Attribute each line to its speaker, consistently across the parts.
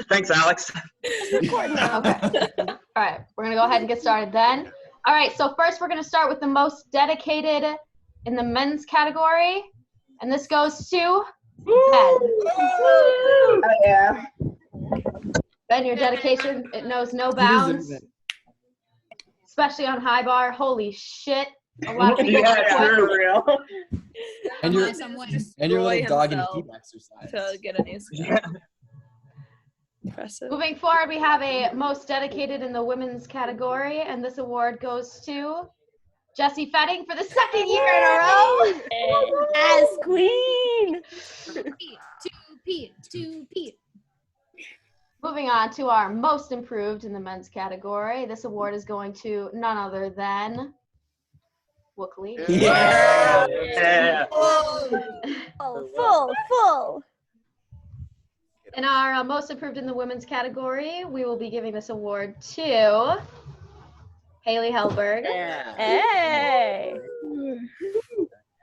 Speaker 1: Thanks, Alex.
Speaker 2: Recording now.
Speaker 3: Okay. All right, we're gonna go ahead and get started then. All right, so first we're gonna start with the most dedicated in the men's category, and this goes to Ben.
Speaker 2: Oh, yeah.
Speaker 3: Ben, your dedication, it knows no bounds, especially on high bar. Holy shit. A lot of people
Speaker 1: Yeah,
Speaker 3: quit.
Speaker 1: true.
Speaker 2: For real.
Speaker 4: And your little dog and
Speaker 5: himself
Speaker 4: heat exercise.
Speaker 5: to get a new skill.
Speaker 1: Yeah.
Speaker 5: Impressive.
Speaker 3: Moving forward, we have a most dedicated in the women's category, and this award goes to Jessie Fetting for the second year in a row.
Speaker 2: As queen.
Speaker 6: Two Pete.
Speaker 3: Moving on to our most improved in the men's category. This award is going to none other than Wookley.
Speaker 1: Yeah. Yeah.
Speaker 2: Full.
Speaker 3: In our most improved in the women's category, we will be giving this award to Haley Hellberg.
Speaker 2: Hey.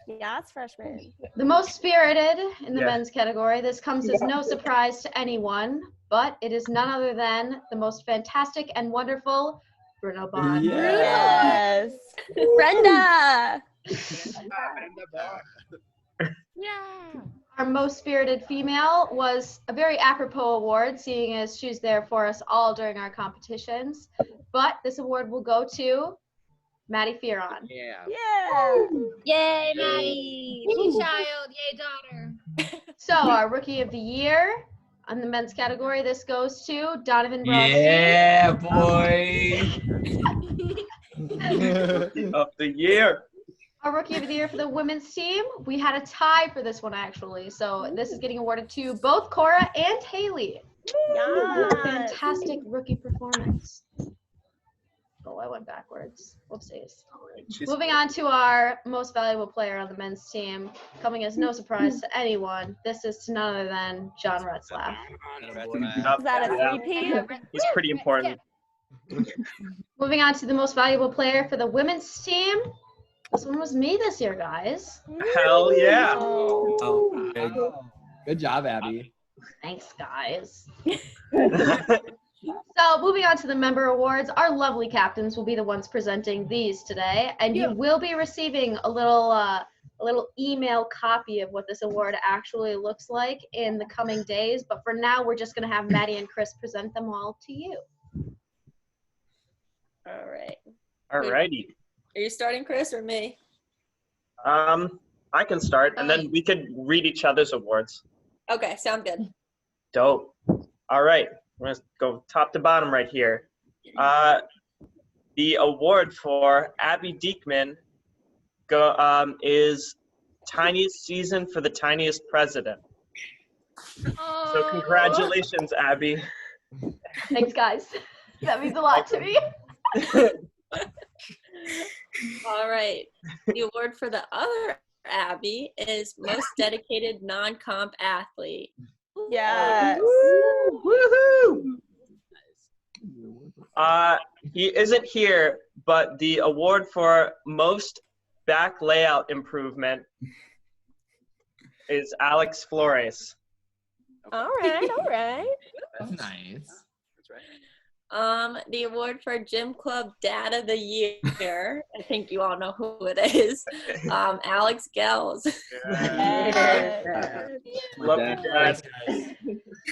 Speaker 2: Yes, freshman.
Speaker 3: The most spirited in the
Speaker 1: Yeah.
Speaker 3: men's category. This comes as no surprise to anyone, but it is none other than the most fantastic and wonderful Bruno Bond.
Speaker 2: Yes. Brenda.
Speaker 6: Yeah.
Speaker 3: Our most spirited female was a very apropos award, seeing as she's there for us all during our competitions. But this award will go to Maddie Fearon.
Speaker 4: Yeah.
Speaker 2: Yeah.
Speaker 6: Yay, Maddie. Yay, child. Yay, daughter.
Speaker 3: So our Rookie of the Year on the men's category, this goes to Donovan Bronstein.
Speaker 4: Yeah, boy.
Speaker 1: Of the year.
Speaker 3: Our Rookie of the Year for the women's team, we had a tie for this one actually. So this is getting awarded to both Cora and Haley.
Speaker 2: Yes.
Speaker 3: Fantastic rookie performance. Oh, I went backwards. Whoopsies. Moving on to our most valuable player on the men's team, coming as no surprise to anyone, this is to none other than John Retzlaff.
Speaker 2: Is that a three-peat?
Speaker 1: He's pretty important.
Speaker 3: Moving on to the most valuable player for the women's team. This one was me this year, guys.
Speaker 1: Hell yeah.
Speaker 4: Good job, Abby.
Speaker 3: Thanks, guys. So moving on to the member awards, our lovely captains will be the ones presenting these today, and you will be receiving a little email copy of what this award actually looks like in the coming days. But for now, we're just going to have Maddie and Chris present them all to you.
Speaker 5: All right.
Speaker 1: Alrighty.
Speaker 5: Are you starting, Chris, or me?
Speaker 1: I can start, and then we could read each other's awards.
Speaker 5: Okay, sound good.
Speaker 1: Dope. All right. We're going to go top to bottom right here. The award for Abby Diekman is Tiniest Season for the Tiniest President. So congratulations, Abby.
Speaker 3: Thanks, guys. That means a lot to me.
Speaker 5: All right. The award for the other Abby is Most Dedicated Non-Comp Athlete.
Speaker 2: Yes.
Speaker 1: Woohoo! He isn't here, but the award for Most Back Layout Improvement is Alex Flores.
Speaker 2: All right.
Speaker 4: That's nice.
Speaker 5: The award for Gym Club Dad of the Year, I think you all know who it is, Alex Gels.
Speaker 1: Love you guys.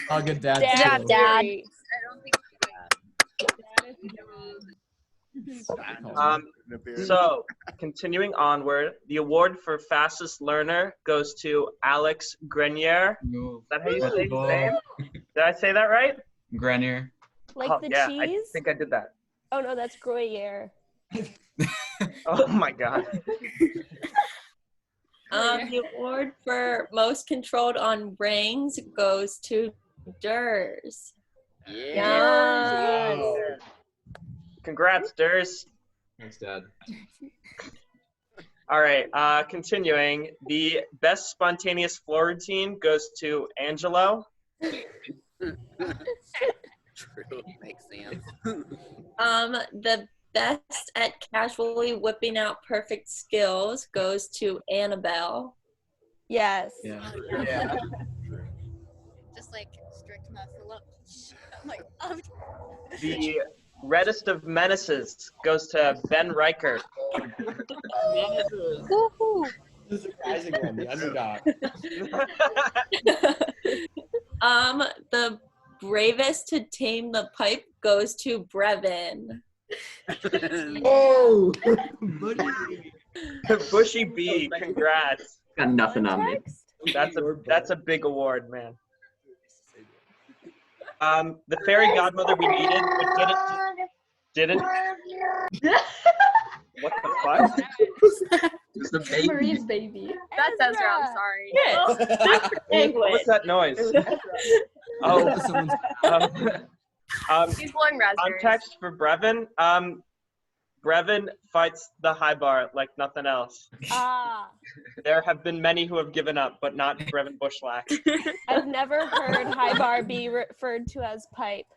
Speaker 4: All good dads.
Speaker 2: Dad.
Speaker 6: I don't think
Speaker 1: So, continuing onward, the award for Fastest Learner goes to Alex Grenier. Is that how you say his name? Did I say that right?
Speaker 4: Grenier.
Speaker 2: Like the
Speaker 1: yeah,
Speaker 2: cheese?
Speaker 1: I think I did that.
Speaker 2: Oh no, that's Gruyere.
Speaker 1: Oh my god.
Speaker 5: The award for Most Controlled on Rings goes to Durs.
Speaker 2: Yes.
Speaker 1: Congrats, Durs.
Speaker 4: Thanks, Dad.
Speaker 1: All right, continuing. The best spontaneous floor routine goes to Angelo.
Speaker 7: True, makes sense.
Speaker 5: The best at casually whipping out perfect skills goes to Annabelle.
Speaker 2: Yes.
Speaker 4: Yeah.
Speaker 1: Yeah.
Speaker 6: just like strict
Speaker 1: The reddest of menaces goes to Ben Reichert.
Speaker 4: The surprising one, the underdog.
Speaker 5: The bravest to tame the pipe goes to Brevin.
Speaker 4: Oh!
Speaker 1: Bushy B, congrats.
Speaker 8: Got nothing on me.
Speaker 1: That's a big award, man. The fairy godmother we needed, but didn't. What the fuck?
Speaker 8: It's the baby.
Speaker 3: Marie's baby.
Speaker 6: That's Ezra. I'm sorry.
Speaker 1: What was that noise?
Speaker 6: He's blowing raspberries.
Speaker 1: Context for Brevin. Brevin fights the high bar like nothing else. There have been many who have given up, but not Brevin Bushlack.
Speaker 2: I've never heard high bar be referred to as pipe.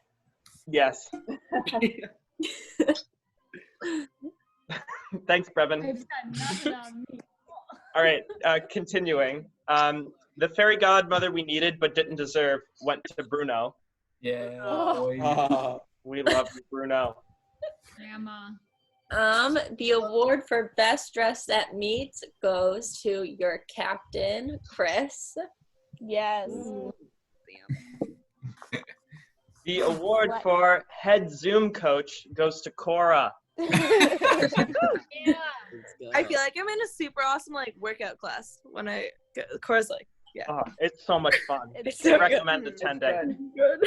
Speaker 1: Yes. Thanks, Brevin. All right, continuing. The fairy godmother we needed but didn't deserve went to Bruno.
Speaker 4: Yeah.
Speaker 1: We love you, Bruno.
Speaker 6: Grandma.
Speaker 5: The award for best dressed at meets goes to your captain, Chris.
Speaker 2: Yes.
Speaker 1: The award for head Zoom coach goes to Cora.
Speaker 6: Yeah.
Speaker 9: I feel like I'm in a super awesome workout class when I go. Cora's yeah.
Speaker 1: Oh, it's so much fun.
Speaker 2: It's
Speaker 9: so
Speaker 1: recommend attending.
Speaker 9: Good.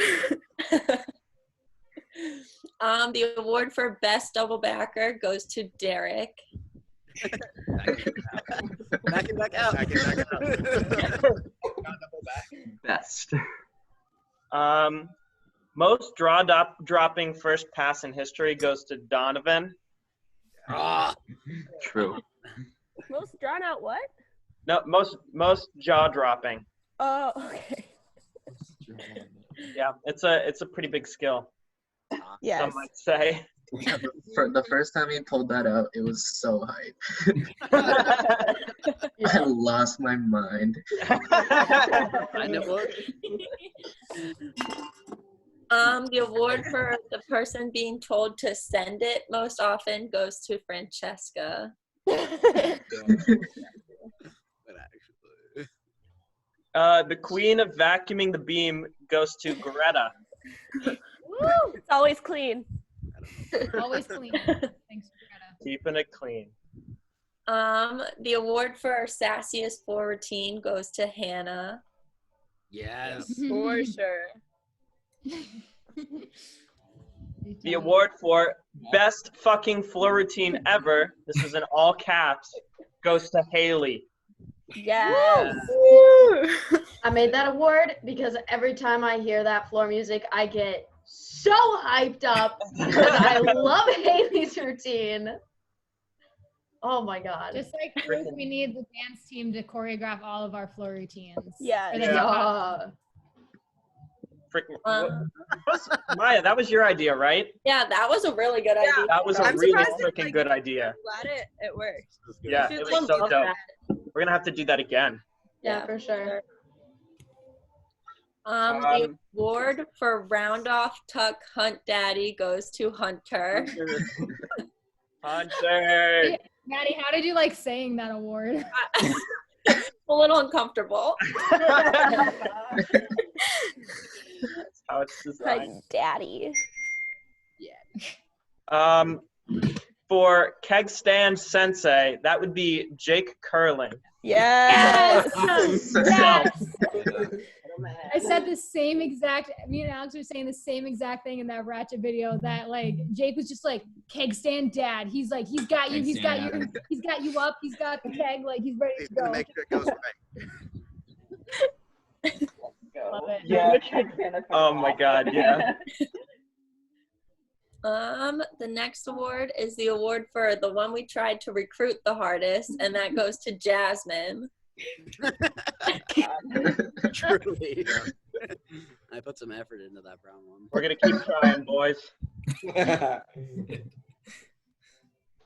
Speaker 5: The award for best double backer goes to Derek.
Speaker 7: Back and back out.
Speaker 8: Best.
Speaker 1: Most dropping first pass in history goes to Donovan.
Speaker 8: True.
Speaker 2: Most drawn out what?
Speaker 1: No, most jaw dropping.
Speaker 2: Oh, okay.
Speaker 1: Yeah, it's a pretty big skill.
Speaker 2: Yes.
Speaker 1: Some might say.
Speaker 8: For the first time he pulled that out, it was so hype. I lost my mind.
Speaker 7: I know.
Speaker 5: The award for the person being told to send it most often goes to Francesca.
Speaker 1: The queen of vacuuming the beam goes to Greta.
Speaker 2: Woo! It's always clean.
Speaker 6: Always clean. Thanks, Greta.
Speaker 1: Keeping it clean.
Speaker 5: The award for our sassiest forward team goes to Hannah.
Speaker 7: Yes.
Speaker 9: For sure.
Speaker 1: The award for best fucking floor routine ever, this is in all caps, goes to Haley.
Speaker 2: Yes.
Speaker 3: I made that award because every time I hear that floor music, I get so hyped up because I love Haley's routine. Oh my god.
Speaker 6: Just like proof, we need the dance team to choreograph all of our floor routines.
Speaker 2: Yes.
Speaker 6: For the
Speaker 3: Yeah.
Speaker 1: Maya, that was your idea, right?
Speaker 5: Yeah, that was a really good idea.
Speaker 1: That was a
Speaker 9: I'm
Speaker 1: really
Speaker 9: surprised
Speaker 1: freaking good idea.
Speaker 9: I'm glad it worked.
Speaker 1: Yeah, it was so dope. We're gonna have to do that again.
Speaker 3: Yeah, for sure.
Speaker 5: The award for round off tuck hunt daddy goes to Hunter.
Speaker 1: Hunter.
Speaker 6: Maddie, how did you like saying that award?
Speaker 5: A little uncomfortable.
Speaker 1: That's how it's designed.
Speaker 2: Like daddy.
Speaker 1: For keg stand sensei, that would be Jake Curling.
Speaker 2: Yes.
Speaker 6: Yes. I said the same exact, me and Alex were saying the same exact thing in that Ratchet video, that Jake was just keg stand dad. He's he's got you, he's got you, he's got you up, he's got the keg, he's ready to go.
Speaker 7: Make sure it goes right.
Speaker 6: Love it.
Speaker 1: Yeah. Oh my god, yeah.
Speaker 5: The next award is the award for the one we tried to recruit the hardest, and that goes to Jasmine.
Speaker 7: Truly. I put some effort into that brown one.
Speaker 1: We're gonna keep trying, boys.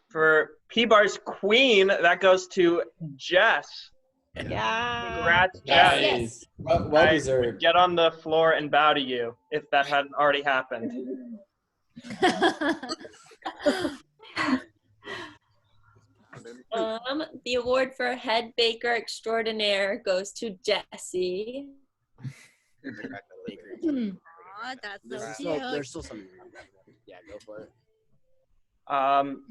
Speaker 1: For P-Bar's queen, that goes to Jess.
Speaker 2: Yeah.
Speaker 1: Congrats, Jack.
Speaker 4: Nice. Well
Speaker 1: I
Speaker 4: deserved.
Speaker 1: would get on the floor and bow to you if that hadn't already happened.
Speaker 5: The award for head baker extraordinaire goes to Jessie.
Speaker 9: Aw, that's so cute.
Speaker 7: There's still something around that. Yeah, go for it.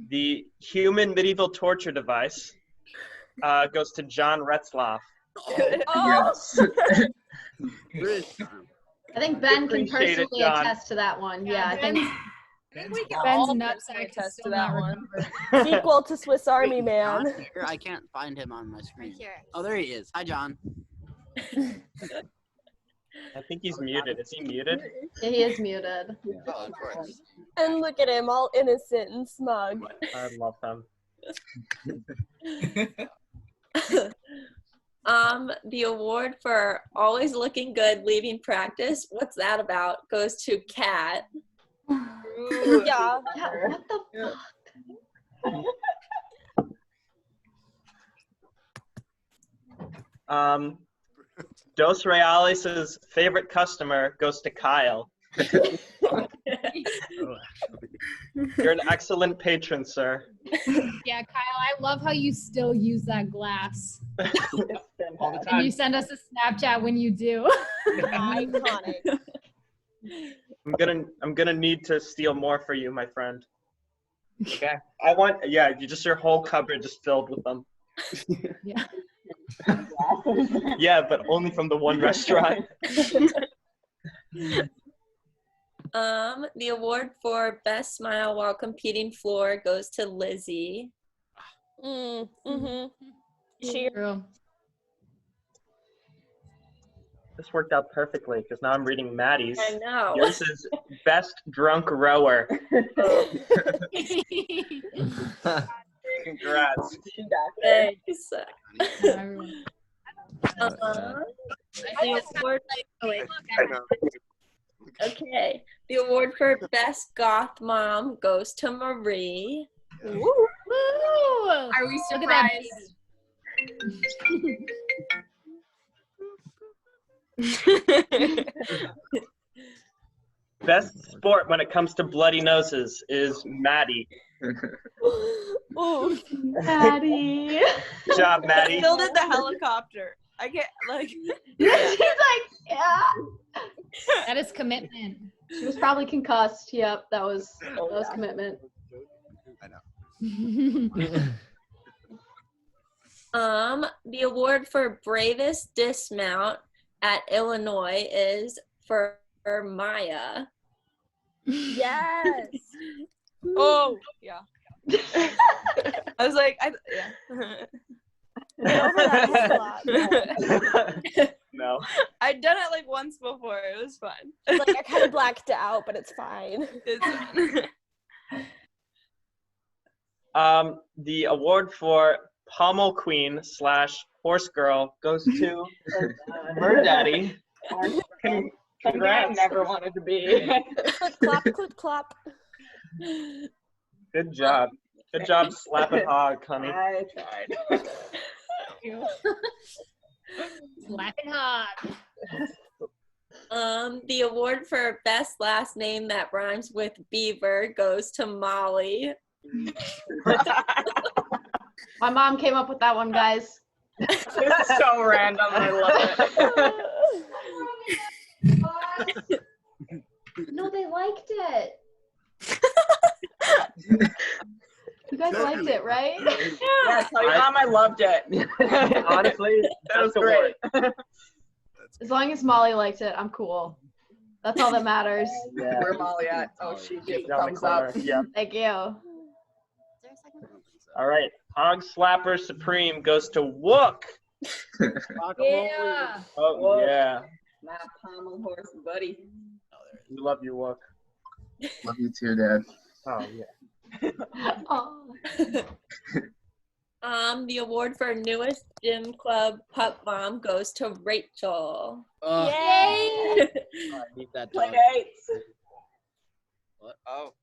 Speaker 1: The human medieval torture device goes to John Retzloff.
Speaker 8: Yes.
Speaker 3: I think Ben can
Speaker 1: Appreciate it,
Speaker 3: personally
Speaker 1: John.
Speaker 3: attest to that one. Yeah, I think.
Speaker 9: I think we can
Speaker 6: Ben's
Speaker 9: all
Speaker 6: nutsack
Speaker 9: attest
Speaker 6: to
Speaker 9: to that one.
Speaker 2: Sequel to Swiss Army
Speaker 7: John
Speaker 2: Man.
Speaker 7: here? I can't find him on my screen.
Speaker 9: Here.
Speaker 7: Oh, there he is. Hi, John.
Speaker 1: I think he's muted. Is he muted?
Speaker 3: Yeah, he is muted.
Speaker 7: Oh, of course.
Speaker 2: And look at him, all innocent and smug.
Speaker 1: I love him.
Speaker 5: The award for always looking good leaving practice, what's that about, goes to Kat.
Speaker 9: Ooh.
Speaker 2: Yeah.
Speaker 3: Yeah, what the fuck?
Speaker 1: Dos Reales' favorite customer goes to Kyle. You're an excellent patron, sir.
Speaker 6: Yeah, Kyle, I love how you still use that glass.
Speaker 1: All the
Speaker 6: And you
Speaker 1: time.
Speaker 6: send us a Snapchat when you do.
Speaker 2: Iconic.
Speaker 1: I'm gonna need to steal more for you, my friend. Okay. I want just your whole cupboard just filled with them.
Speaker 6: Yeah.
Speaker 1: Yeah, but only from the one restaurant.
Speaker 5: The award for best smile while competing floor goes to Lizzie.
Speaker 2: Cheers.
Speaker 6: True.
Speaker 1: This worked out perfectly because now I'm reading Maddie's.
Speaker 5: I know.
Speaker 1: Yours is best drunk rower. Congrats.
Speaker 5: Thanks.
Speaker 6: Everyone.
Speaker 5: The award, okay. The award for best goth mom goes to Marie.
Speaker 6: Woo!
Speaker 9: Are we
Speaker 6: Look at that.
Speaker 9: surprised?
Speaker 1: Best sport when it comes to bloody noses is Maddie.
Speaker 2: Ooh.
Speaker 3: Maddie.
Speaker 1: Good job, Maddie.
Speaker 9: Still did the helicopter. I can't like.
Speaker 3: She's like, yeah.
Speaker 6: That is commitment.
Speaker 3: She was probably concussed. Yep, that was commitment.
Speaker 5: The award for bravest dismount at Illinois is for Maya.
Speaker 2: Yes.
Speaker 9: Oh yeah. I was like, yeah.
Speaker 2: Get over that head a lot.
Speaker 1: No.
Speaker 9: I'd done it like once before. It was fun.
Speaker 2: Like I kind of blacked out, but it's fine.
Speaker 9: It's
Speaker 1: The award for Pommel Queen / Horse Girl goes to her daddy. Congrats.
Speaker 10: Never wanted to be.
Speaker 2: Clip, clap, clip, clap.
Speaker 1: Good job. Good job slapping hog, honey.
Speaker 10: I tried.
Speaker 6: Slapping hard.
Speaker 5: The award for best last name that rhymes with beaver goes to Molly.
Speaker 3: My mom came up with that one, guys.
Speaker 10: This is so random. I love it.
Speaker 3: No, they liked it. You guys liked it, right?
Speaker 10: Yeah, tell your mom I loved it.
Speaker 1: Honestly,
Speaker 10: That was great.
Speaker 3: As long as Molly liked it, I'm cool. That's all that matters.
Speaker 1: Yeah.
Speaker 10: Where Molly at? Oh, she gave a
Speaker 1: Down the
Speaker 10: thumbs up.
Speaker 1: corner. Yeah.
Speaker 3: Thank you.
Speaker 1: All right. Hog Slapper Supreme goes to Wook.
Speaker 6: Yeah.
Speaker 1: Oh, yeah.
Speaker 10: My pommel horse buddy.
Speaker 1: We love you, Wook.
Speaker 8: Love you too, Dad.
Speaker 1: Oh, yeah.
Speaker 3: Oh.
Speaker 5: The award for newest gym club pup mom goes to Rachel.
Speaker 2: Yay!
Speaker 7: I need that
Speaker 10: Play
Speaker 7: dog.
Speaker 10: dates.
Speaker 7: What? Oh,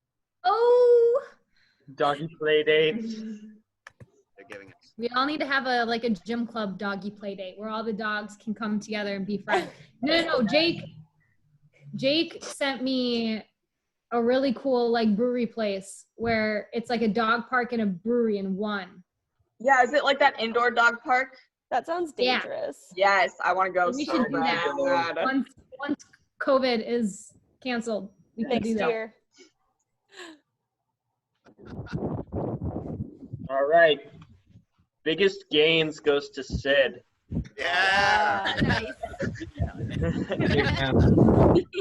Speaker 6: Oh.
Speaker 1: Doggy play dates.
Speaker 7: they're giving us.
Speaker 6: We all need to have a gym club doggy play date where all the dogs can come together and be friends. No. Jake sent me a really cool brewery place where it's like a dog park and a brewery in one.
Speaker 10: Yeah, is it like that indoor dog park?
Speaker 2: That sounds dangerous.
Speaker 10: Yeah. Yes, I want to go.
Speaker 6: We
Speaker 10: so
Speaker 6: should do that.
Speaker 10: bad.
Speaker 6: Once COVID is canceled, we can do that.
Speaker 2: Year.
Speaker 1: All right. Biggest gains goes to Sid.
Speaker 11: Yeah.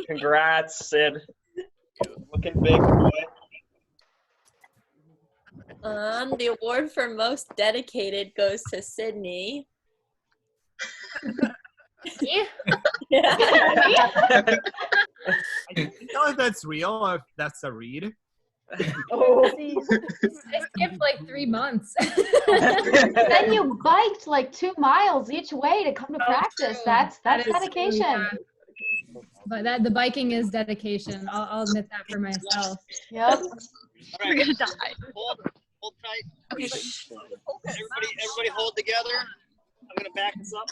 Speaker 1: Congrats, Sid. Looking big, boy.
Speaker 5: The award for most dedicated goes to Sydney.
Speaker 6: Yeah.
Speaker 11: I don't know if that's real or if that's a read.
Speaker 6: I skipped 3 months.
Speaker 3: Then you biked 2 miles each way to come to practice. That's dedication.
Speaker 6: But the biking is dedication. I'll admit that for myself.
Speaker 3: Yep.
Speaker 11: We're gonna die. Hold tight. Okay. Everybody hold together. I'm gonna back this up.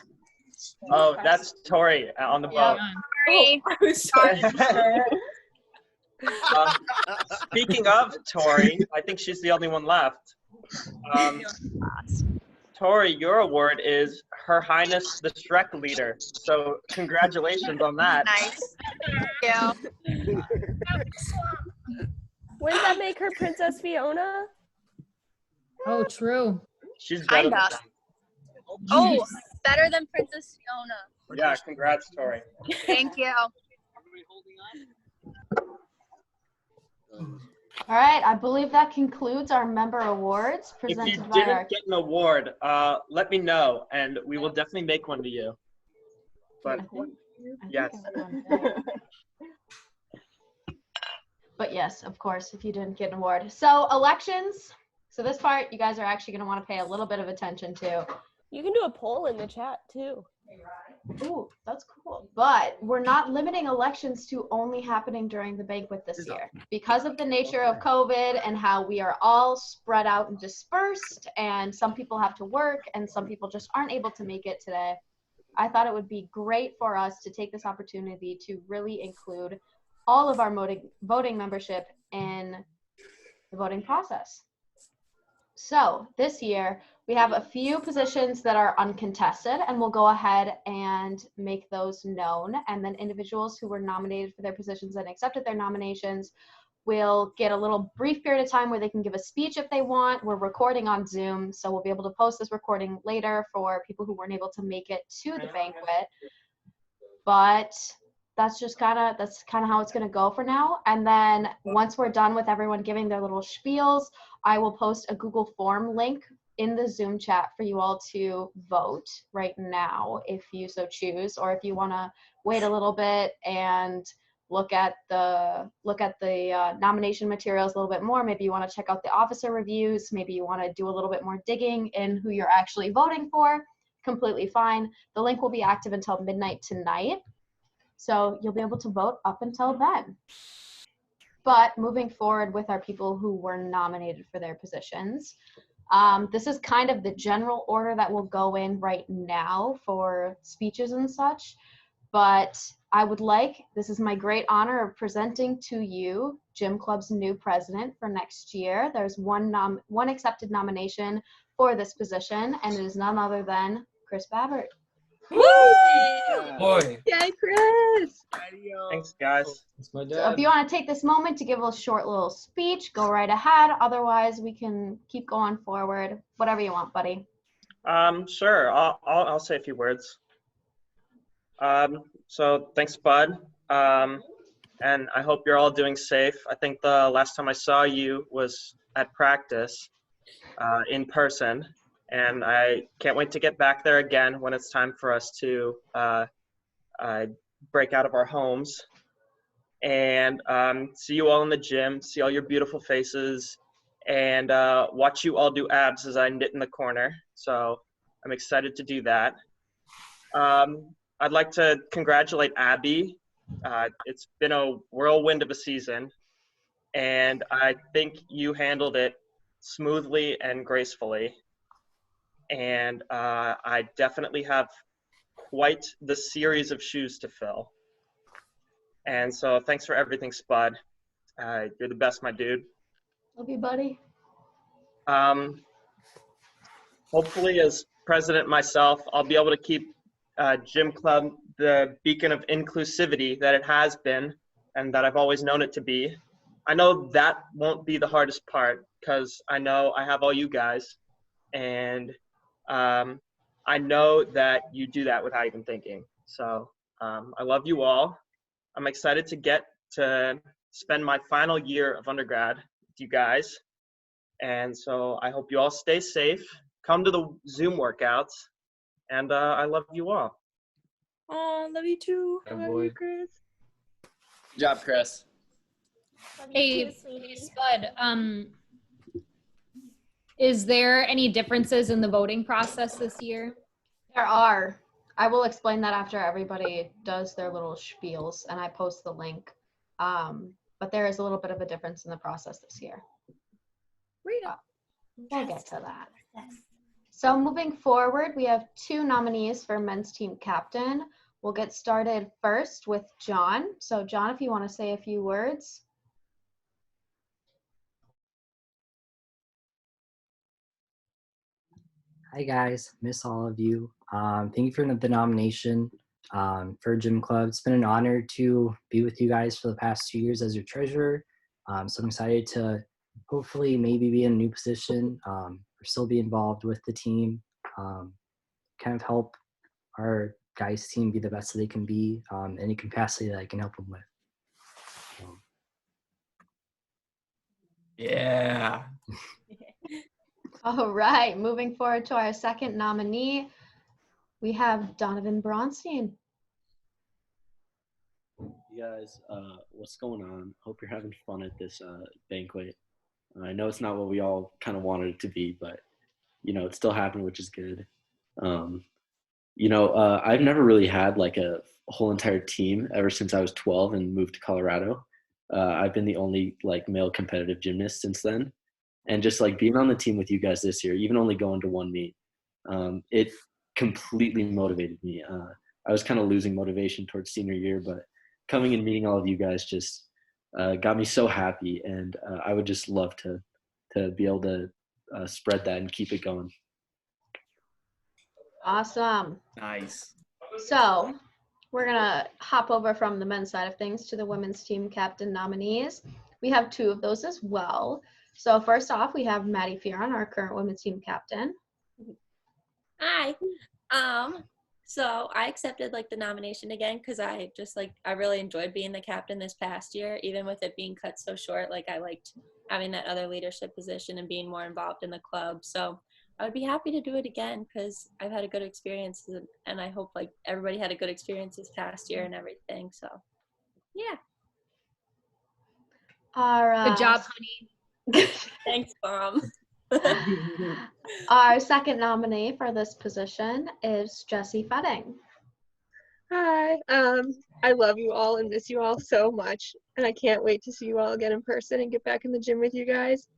Speaker 1: Oh, that's Tori on the boat. Speaking of Tori, I think she's the only one left. Tori, your award is Her Highness the Shrek Leader. So congratulations on that.
Speaker 9: Nice. Yeah.
Speaker 2: Wouldn't that make her Princess Fiona?
Speaker 6: Oh, true.
Speaker 1: She's better than
Speaker 9: Kinda. Oh, better than Princess Fiona.
Speaker 1: Yeah, congrats, Tori.
Speaker 9: Thank you.
Speaker 3: All right, I believe that concludes our member awards
Speaker 1: If you
Speaker 3: presented by our.
Speaker 1: didn't get an award, let me know, and we will definitely make one to you. But yes.
Speaker 3: But yes, of course, if you didn't get an award. So elections. So this part, you guys are actually going to want to pay a little bit of attention to.
Speaker 2: You can do a poll in the chat too.
Speaker 3: Ooh, that's cool. But we're not limiting elections to only happening during the banquet this year. Because of the nature of COVID and how we are all spread out and dispersed, and some people have to work and some people just aren't able to make it today, I thought it would be great for us to take this opportunity to really include all of our voting membership in the voting process. So this year, we have a few positions that are uncontested, and we'll go ahead and make those known. And then individuals who were nominated for their positions and accepted their nominations will get a little brief period of time where they can give a speech if they want. We're recording on Zoom, so we'll be able to post this recording later for people who weren't able to make it to the banquet. But that's kind of how it's going to go for now. And then once we're done with everyone giving their little spiels, I will post a Google form link in the Zoom chat for you all to vote right now if you so choose, or if you want to wait a little bit and look at the nomination materials a little bit more. Maybe you want to check out the officer reviews. Maybe you want to do a little bit more digging in who you're actually voting for. Completely fine. The link will be active until midnight tonight, so you'll be able to vote up until then. But moving forward with our people who were nominated for their positions, this is kind of the general order that will go in right now for speeches and such. But I would this is my great honor of presenting to you Gym Club's new president for next year. There's one accepted nomination for this position, and it is none other than Chris Babbert.
Speaker 4: Woo! Boy.
Speaker 9: Yay, Chris!
Speaker 1: Thanks, guys.
Speaker 4: That's my
Speaker 3: So
Speaker 4: dad.
Speaker 3: if you want to take this moment to give a short little speech, go right ahead. Otherwise, we can keep going forward. Whatever you want, buddy.
Speaker 1: Sure. I'll say a few words. So thanks, Bud. And I hope you're all doing safe. I think the last time I saw you was at practice in person. And I can't wait to get back there again when it's time for us to break out of our homes and see you all in the gym, see all your beautiful faces, and watch you all do abs as I knit in the corner. So I'm excited to do that. I'd like to congratulate Abby. It's been a whirlwind of a season, and I think you handled it smoothly and gracefully. and I definitely have quite the series of shoes to fill. And so thanks for everything, Spud. You're the best, my dude.
Speaker 3: Love you, buddy.
Speaker 1: Hopefully, as president myself, I'll be able to keep Gym Club the beacon of inclusivity that it has been and that I've always known it to be. I know that won't be the hardest part because I know I have all you guys, and I know that you do that without even thinking. So I love you all. I'm excited to get to spend my final year of undergrad with you guys. And so I hope you all stay safe. Come to the Zoom workouts. And I love you all.
Speaker 9: Oh, love you too.
Speaker 4: Oh,
Speaker 9: Love
Speaker 4: boy.
Speaker 9: you, Chris.
Speaker 7: Good job, Chris.
Speaker 6: Hey, Spud, is there any differences in the voting process this year?
Speaker 3: There are. I will explain that after everybody does their little spiels and I post the link. But there is a little bit of a difference in the process this year. We'll get to that. So moving forward, we have 2 nominees for men's team captain. We'll get started first with John. So John, if you want to say a few words.
Speaker 12: Hi guys, miss all of you. Thank you for the nomination for Gym Club. It's been an honor to be with you guys for the past 2 years as your treasurer. So I'm excited to hopefully maybe be in a new position or still be involved with the team, kind of help our guys team be the best that they can be, any capacity that I can help them with.
Speaker 4: Yeah.
Speaker 3: All right, moving forward to our second nominee, we have Donovan Bronstein.
Speaker 13: You guys, what's going on? Hope you're having fun at this banquet. I know it's not what we all kind of wanted it to be, but, you know, it still happened, which is good. I've never really had like a whole entire team ever since I was 12 and moved to Colorado. I've been the only like male competitive gymnast since then. And just like being on the team with you guys this year, even only going to one meet, it completely motivated me. I was kind of losing motivation towards senior year, but coming and meeting all of you guys just got me so happy. And I would just love to be able to spread that and keep it going.
Speaker 3: Awesome.
Speaker 4: Nice.
Speaker 3: So we're gonna hop over from the men's side of things to the women's team captain nominees. We have 2 of those as well. So first off, we have Maddie Fearon, our current women's team captain.
Speaker 5: Hi. So I accepted like the nomination again because I really enjoyed being the captain this past year, even with it being cut so short. Like I liked having that other leadership position and being more involved in the club. So I would be happy to do it again because I've had a good experience, and I hope like everybody had a good experience this past year and everything. So yeah.
Speaker 3: All right.
Speaker 6: Good job, honey.
Speaker 5: Thanks, Mom.
Speaker 3: Our second nominee for this position is Jessie Fetting.
Speaker 9: Hi. I love you all and miss you all so much, and I can't wait to see you all again in person and get back in the gym with you guys.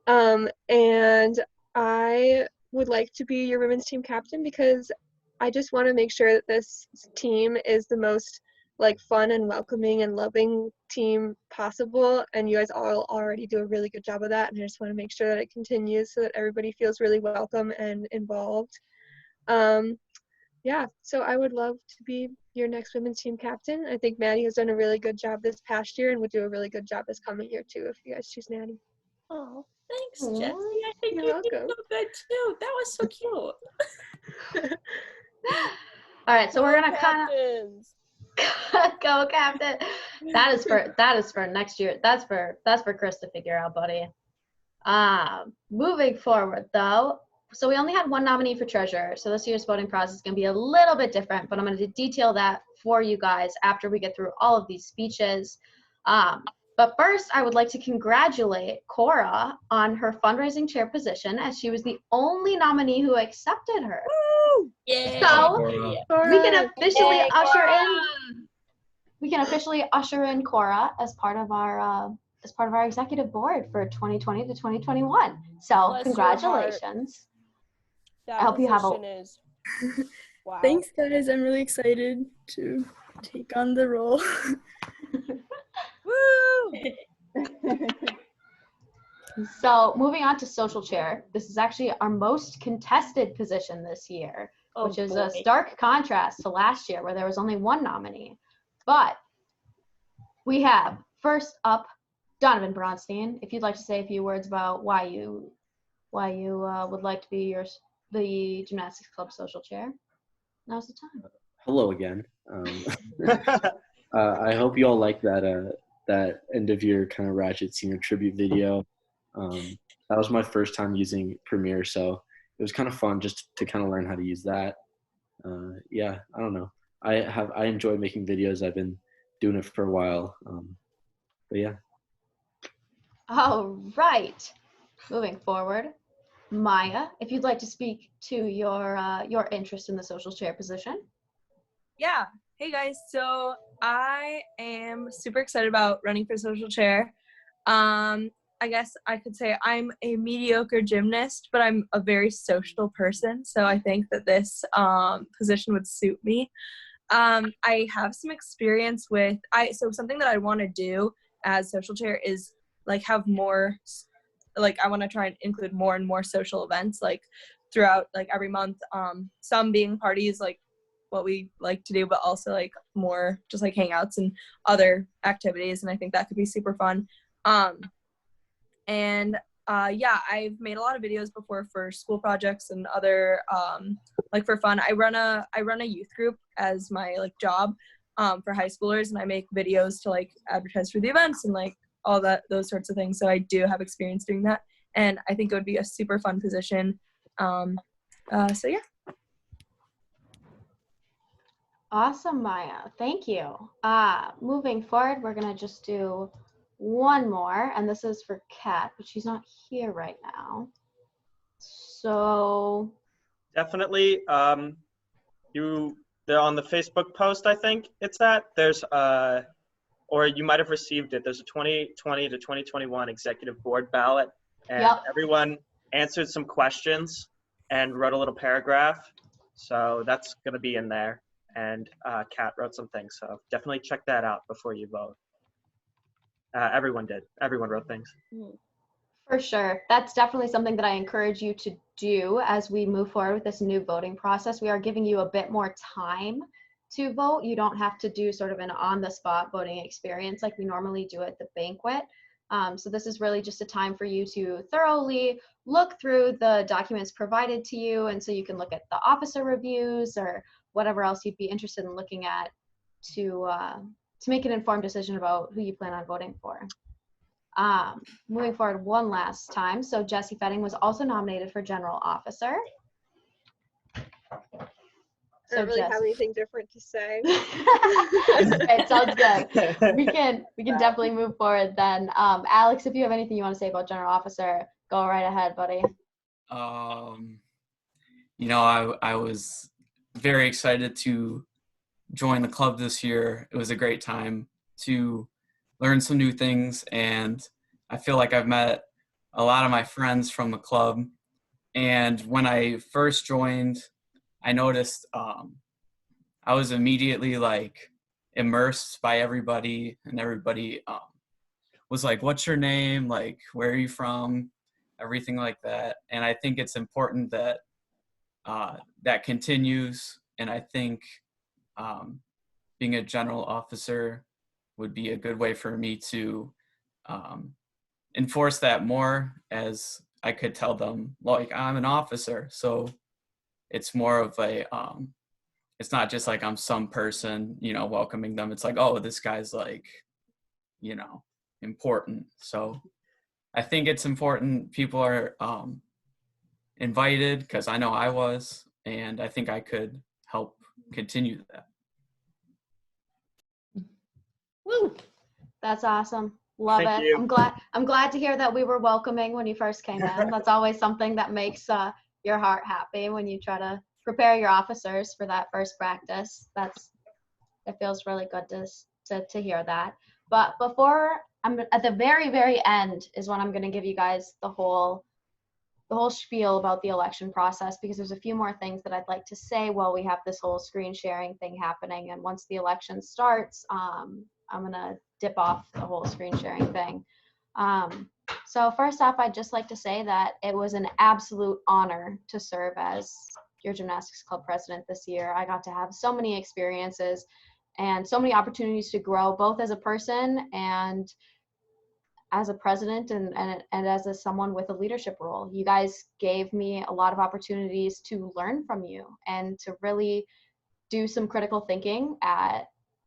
Speaker 9: And I would like to be your women's team captain because I just want to make sure that this team is the most like fun and welcoming and loving team possible, and you guys all already do a really good job of that, and I just want to make sure that it continues so that everybody feels really welcome and involved. Yeah, so I would love to be your next women's team captain. I think Maddie has done a really good job this past year and would do a really good job this coming year too if you guys choose Maddie.
Speaker 5: Oh, thanks, Jessie. I think
Speaker 9: You're
Speaker 5: you
Speaker 9: welcome.
Speaker 5: did so good too. That was so cute.
Speaker 3: All right, so we're gonna kind of go captain. That is for next year. That's for Chris to figure out, buddy. Moving forward though, so we only had 1 nominee for treasurer, so this year's voting process is gonna be a little bit different, but I'm gonna detail that for you guys after we get through all of these speeches. But first, I would like to congratulate Cora on her fundraising chair position, as she was the only nominee who accepted her.
Speaker 5: Woo! Yeah.
Speaker 3: So we can officially usher in Cora as part of our executive board for 2020 to 2021. So
Speaker 2: Bless
Speaker 3: congratulations. I hope you have a.
Speaker 2: Is wow.
Speaker 14: Thanks, guys. I'm really excited to take on the role.
Speaker 2: Woo!
Speaker 3: So moving on to social chair, this is actually our most contested position this year, which is a stark contrast to last year where there was only one nominee. But we have first up Donovan Bronstein. If you'd like to say a few words about why you would like to be the gymnastics club social chair, now's the time.
Speaker 13: Hello again. I hope you all like that end of year kind of Ratchet senior tribute video. That was my first time using Premiere, so it was kind of fun just to kind of learn how to use that. Yeah, I don't know. I enjoy making videos. I've been doing it for a while. But yeah.
Speaker 3: All right. Moving forward, Maya, if you'd like to speak to your interest in the social chair position.
Speaker 15: Yeah. Hey guys. So I am super excited about running for social chair. I guess I could say I'm a mediocre gymnast, but I'm a very social person. So I think that this position would suit me. I have some experience with, so something that I want to do as social chair is like have more, like I want to try and include more and more social events like throughout like every month. Some being parties like what we like to do, but also like more just like hangouts and other activities. And I think that could be super fun. Yeah, I've made a lot of videos before for school projects and other like for fun. I run a youth group as my like job for high schoolers, and I make videos to like advertise for the events and like all those sorts of things. So I do have experience doing that, and I think it would be a super fun position. So yeah.
Speaker 3: Awesome, Maya. Thank you. Moving forward, we're gonna just do one more, and this is for Kat, but she's not here right now. So
Speaker 1: definitely, they're on the Facebook post, I think it's at. There's or you might have received it. There's a 2020 to 2021 executive board ballot, and everyone answered some questions and wrote a little paragraph. So that's going to be in there. And Kat wrote some things. So definitely check that out before you vote. Everyone did. Everyone wrote things.
Speaker 3: For sure. That's definitely something that I encourage you to do as we move forward with this new voting process. We are giving you a bit more time to vote. You don't have to do sort of an on-the-spot voting experience like we normally do at the banquet. So this is really just a time for you to thoroughly look through the documents provided to you, and so you can look at the officer reviews or whatever else you'd be interested in looking at to make an informed decision about who you plan on voting for. Moving forward one last time. So Jessie Fetting was also nominated for general officer.
Speaker 9: I don't really have anything different to say.
Speaker 3: It sounds good. We can definitely move forward then. Alex, if you have anything you want to say about general officer, go right ahead, buddy.
Speaker 4: You know, I was very excited to join the club this year. It was a great time to learn some new things, and I feel like I've met a lot of my friends from the club. And when I first joined, I noticed I was immediately like immersed by everybody, and everybody was like, what's your name? Like, where are you from? Everything like that. And I think it's important that that continues. And I think being a general officer would be a good way for me to enforce that more, as I could tell them, like, I'm an officer. So it's more of a, it's not just like I'm some person, you know, welcoming them. It's like, oh, this guy's like, you know, important. So I think it's important people are invited, because I know I was, and I think I could help continue that.
Speaker 3: Woo! That's awesome. Love
Speaker 1: Thank
Speaker 3: it.
Speaker 1: you.
Speaker 3: I'm glad to hear that we were welcoming when you first came in. That's always something that makes your heart happy when you try to prepare your officers for that first practice. It feels really good to hear that. But before I'm at the very end is when I'm going to give you guys the whole whole spiel about the election process, because there's a few more things that I'd like to say while we have this whole screen sharing thing happening. And once the election starts, I'm gonna dip off the whole screen sharing thing. So first off, I'd just like to say that it was an absolute honor to serve as your gymnastics club president this year. I got to have so many experiences and so many opportunities to grow, both as a person and as a president and as someone with a leadership role. You guys gave me a lot of opportunities to learn from you and to really do some critical thinking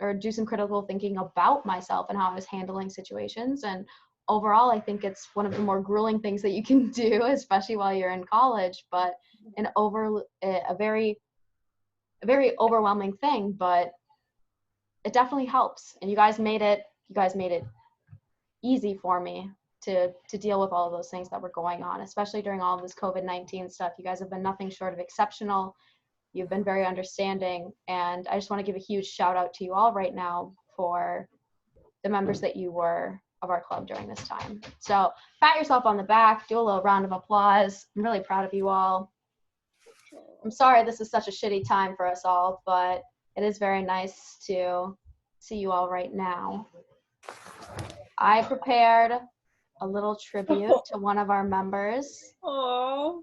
Speaker 3: about myself and how I was handling situations. And overall, I think it's one of the more grueling things that you can do, especially while you're in college, but a very overwhelming thing, but it definitely helps. And you guys made it easy for me to deal with all of those things that were going on, especially during all of this COVID-19 stuff. You guys have been nothing short of exceptional. You've been very understanding, and I just want to give a huge shout out to you all right now for the members that you were of our club during this time. So pat yourself on the back, do a little round of applause. I'm really proud of you all. I'm sorry this is such a shitty time for us all, but it is very nice to see you all right now. I prepared a little tribute to one of our members.
Speaker 5: Oh.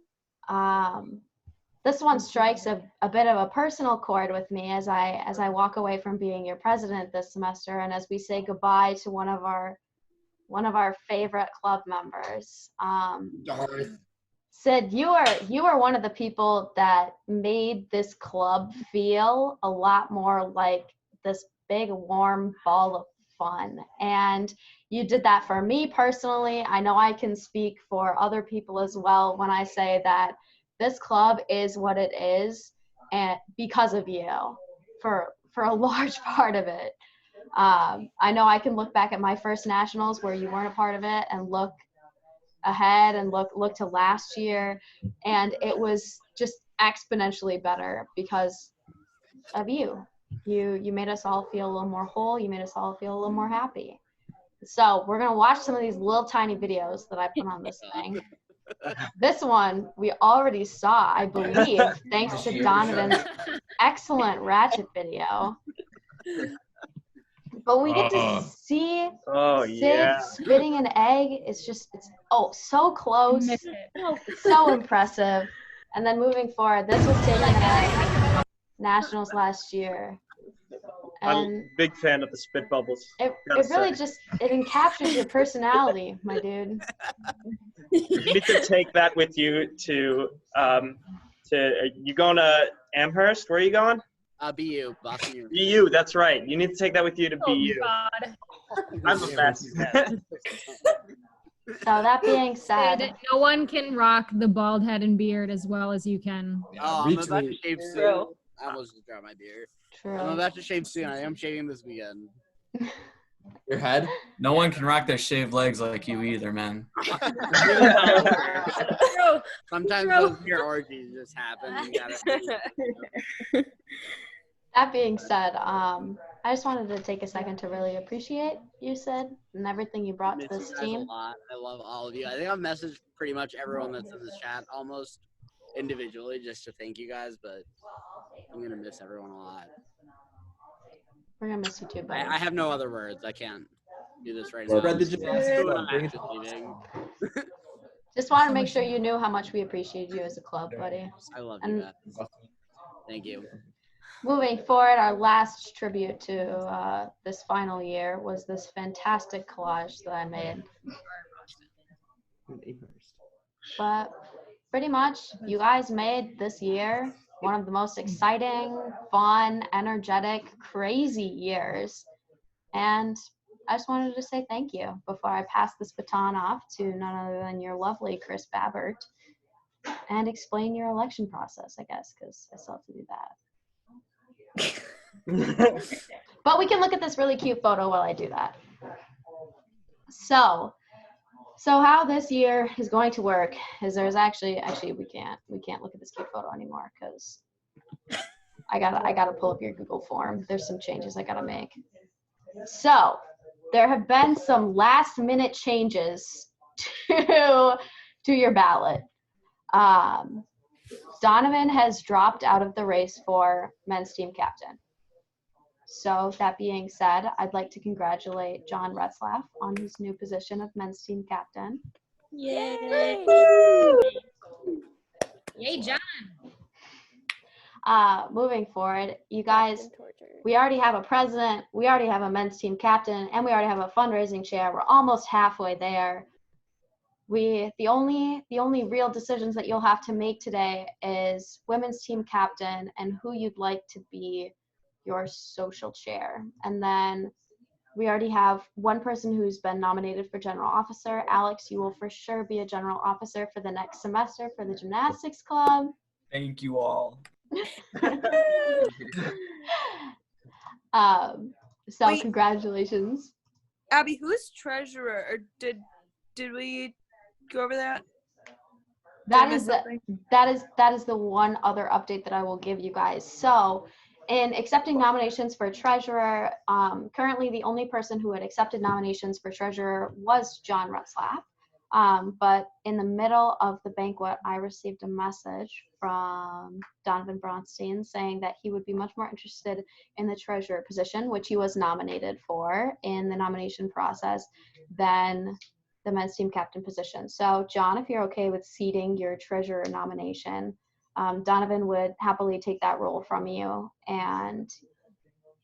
Speaker 3: This one strikes a bit of a personal chord with me as I walk away from being your president this semester, and as we say goodbye to one of our favorite club members. Sid, you are one of the people that made this club feel a lot more like this big warm ball of fun, and you did that for me personally. I know I can speak for other people as well when I say that this club is what it is, and because of you, for a large part of it. I know I can look back at my first nationals where you weren't a part of it and look ahead and look to last year, and it was just exponentially better because of you. You made us all feel a little more whole. You made us all feel a little more happy. So we're gonna watch some of these little tiny videos that I put on this thing. This one we already saw, I believe, thanks to Donovan's excellent ratchet video. But we get to see Sid spitting an egg. It's so close. It's so impressive. And then moving forward, this was taken at Nationals last year.
Speaker 1: I'm a
Speaker 3: And
Speaker 1: big fan of the spit bubbles.
Speaker 3: it really just, it encaptures your personality, my dude.
Speaker 1: You need to take that with you to you going to Amherst? Where are you going?
Speaker 7: BU, Boston University.
Speaker 1: BU, that's right. You need to take that with you to BU.
Speaker 6: God.
Speaker 1: I'm a mess.
Speaker 3: So that being said,
Speaker 6: Sid, no one can rock the bald head and beard as well as you can.
Speaker 7: Oh, I'm about to shave soon.
Speaker 5: True.
Speaker 7: I almost just dropped my beard.
Speaker 3: True.
Speaker 7: I'm about to shave soon. I am shaving this weekend.
Speaker 4: Your head? No one can rock their shaved legs like you either, man.
Speaker 7: Sometimes those beer orgies just happen.
Speaker 3: that being said, I just wanted to take a second to really appreciate you, Sid, and everything you brought to
Speaker 7: Miss
Speaker 3: this
Speaker 7: you guys
Speaker 3: team.
Speaker 7: a lot. I love all of you. I think I've messaged pretty much everyone that's in this chat almost individually just to thank you guys, but I'm gonna miss everyone a lot.
Speaker 3: We're gonna miss you too, buddy.
Speaker 7: I have no other words. I can't do this right
Speaker 4: Spread
Speaker 7: now.
Speaker 4: the gymnastics club.
Speaker 7: I'm actually leaving.
Speaker 3: Just want to make sure you knew how much we appreciate you as a club, buddy.
Speaker 7: I love you guys. Thank you.
Speaker 3: Moving forward, our last tribute to this final year was this fantastic collage that I made. But pretty much, you guys made this year one of the most exciting, fun, energetic, crazy years. And I just wanted to say thank you before I pass this baton off to none other than your lovely Chris Babbert and explain your election process, I guess, because I still have to do that. But we can look at this really cute photo while I do that. So how this year is going to work is there's actually we can't look at this cute photo anymore because I gotta pull up your Google form. There's some changes I gotta make. So there have been some last minute changes to your ballot. Donovan has dropped out of the race for men's team captain. So that being said, I'd like to congratulate John Retzlaff on his new position of men's team captain.
Speaker 5: Yay!
Speaker 6: Yay, John.
Speaker 3: Moving forward, you guys, we already have a president, we already have a men's team captain, and we already have a fundraising chair. We're almost halfway there. The only real decisions that you'll have to make today is women's team captain and who you'd like to be your social chair. And then we already have one person who's been nominated for general officer. Alex, you will for sure be a general officer for the next semester for the gymnastics club.
Speaker 4: Thank you all.
Speaker 3: So
Speaker 15: Wait.
Speaker 3: congratulations.
Speaker 15: Abby, who's treasurer? Or did we go over that?
Speaker 3: That is the one other update that I will give you guys. So in accepting nominations for treasurer, currently the only person who had accepted nominations for treasurer was John Retzlaff. But in the middle of the banquet, I received a message from Donovan Bronstein saying that he would be much more interested in the treasurer position, which he was nominated for in the nomination process, than the men's team captain position. So John, if you're okay with ceding your treasurer nomination, Donovan would happily take that role from you, and